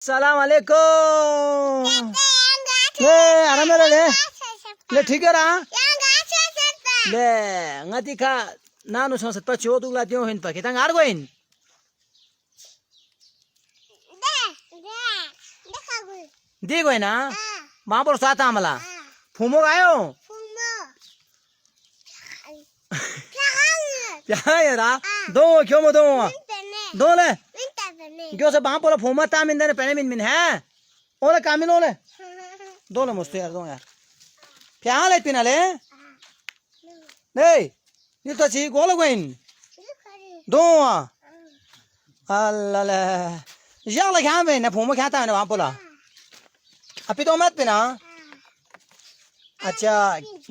सलाम अलैकुम। ले आराम ले ठीक है रहा ले ngati ka nanu sang sat pa chu tu la dio hin pa kita ngar goin di goin na ma por sa ta mala fumo gayo ya ya ra do kyo mo do le kyo se ba por fumo ta min ne pene min hai ole kamin ole do le musto yar do yar kya le pina le Hey, ni to chi go lo goin. Do a. Allah la. Ya la kha me na phu ma kha ta na ba pola. Api to mat pe na. Acha,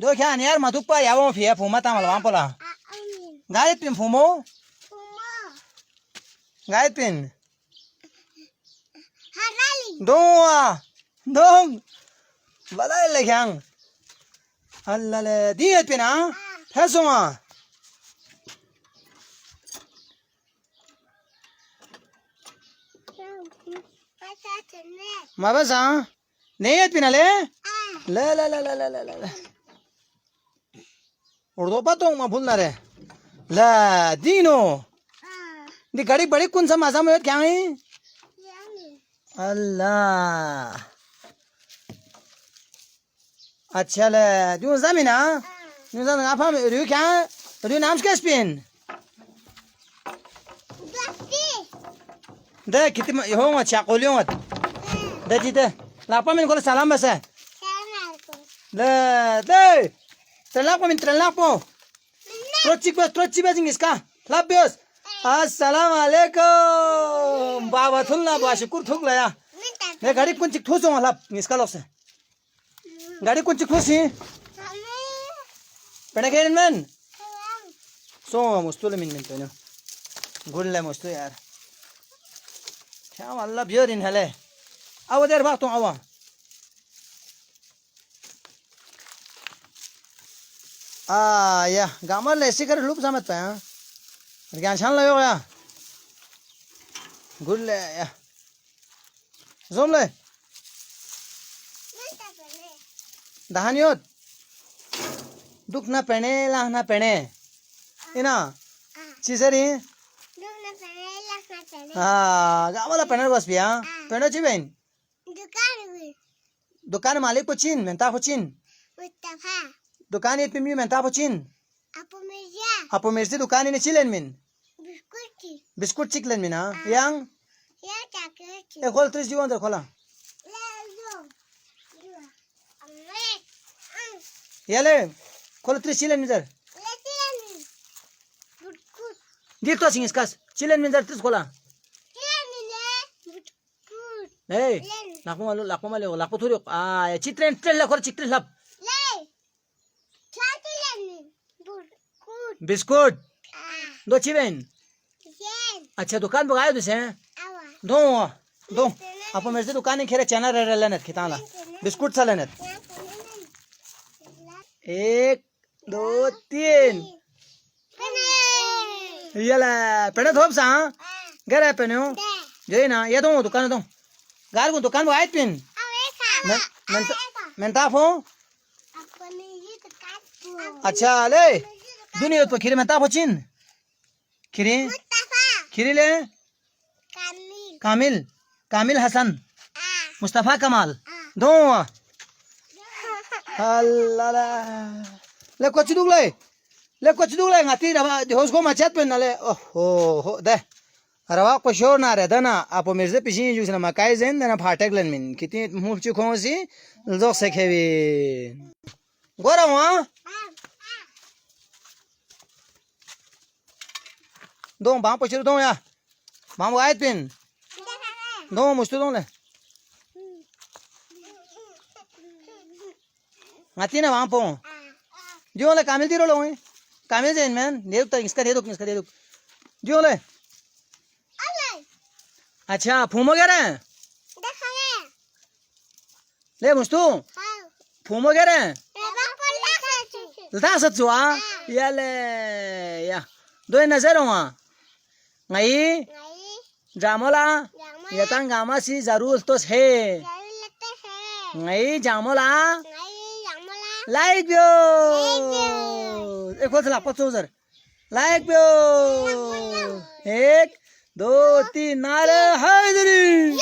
do kha ni yar ma tu pa ya wo phi phu ma ta ma ba pola. Gai pin phu mo. Gai pin. Do a. Dong. Badai le khang. Allah la di pe na. Hasoma. Mabasa. Neyet pinale. La. Urdo patong ma bhulna re. La dino. Di gadi badi kun sa masa में क्या है? Allah. अच्छा ले जो ज़मीना Nuzan apa rüy kya rüy naam क्या spin dah kita ho ngat cakol yo ngat dah kita lapa min kalau salam basa dah terlak po trocik bajing iska lap bios assalamualaikum baba thulna ba syukur thuk la ya ne gadi kuncik thuso lap iska lok se gadi kuncik thusi Pernah keren men? So mustule min to no. Gulle mustu yar. Kya Allah biarin hale. Awa der bak to awa. Ya, gamar le sikar lup samat pa. Gyan chan la yo ya. Gulle ya. Zom le. Dahaniot. दुख ना पहने लाख ना पहने इना चीज़री गावाला पहने बस बिया पहने ची बहन दुकान मालिक पुचिन मेंता पुचिन दुकान ये पिमी मेंता पुचिन आपो मिर्ची दुकान इने चिलेन मिन बिस्कुट चिकलेन मिन हाँ yang खोल 30 जीवन दर खोला याले Kalau 3 cilen mitar. Dia tu asing iskas. Cilen mitar 3 kola. Hey, lakpo malu, lakpo thuruk. Ya citren la kor citren lap. Biskut. Do ciben. अच्छा दुकान बगायो तुसे दो आप मेरे से दुकान खेरे चना रह लेनत खिताला बिस्कुट सा लेनत 1 2 3 ये ले पहने थोप सा घर है पहने हो जो ना ये दो दुकान गार को दुकान वो आयत पिन मैं ताप हो अच्छा ले दुनिया तो खीरे में ताप हो चिन खीरी ले कामिल हसन मुस्तफा कमाल दो Allah le kochi dugle ngati raba hos go machat pen nale oh de raba ko shor na re dana apo mirze pishi ju na makai zen dana phatek len min kiti muh chu khosi zok se khebi gora wa dong bang pochir dong ya bang wait pin dong mustu dong le ngati na wang po जो ले कामिल तीरो low है कामिल जेन man they दो इसका दे दो जो ले अच्छा फूमो क्या रहे ले मुस्तु फूमो क्या रहे लता सच हुआ या ले या दो नजर हुआ नहीं जामोला येता गामासी जरूर तोच हे नाही जामोला लाईक बिओ एक वाजला 5000 लाईक बिओ 1 2 3 नारे हजरी